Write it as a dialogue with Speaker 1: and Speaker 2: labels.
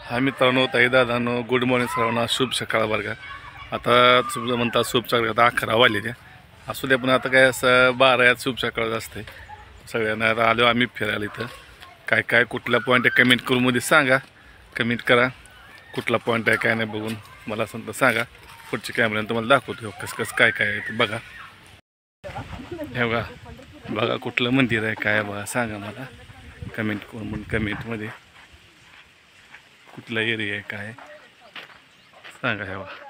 Speaker 1: हा मित्रांनो, ताई दादांनो, गुड मॉर्निंग सर्वांना, शुभ सकाळ बरं का. आता समजा म्हणतात शुभ सकाळ, आता 11 वाजले त्या असू द्या, पण आता काय असं 12 यात शुभ सकाळच असते. सगळ्यांना आता आलो आम्ही फिरायला. इथं काय काय कुठला पॉईंट आहे कमेंट करून मध्ये सांगा, कमेंट करा कुठला पॉईंट आहे काय नाही बघून मला समजा सांगा. पुढच्या कॅमेऱ्याने तुम्हाला दाखवतो कसं कसं काय काय आहे ते बघा. हे बघा बघा कुठलं मंदिर आहे काय बघा, सांगा मला कमेंट करून, कमेंटमध्ये कुठला एरिया आहे काय सांगा. हे बघा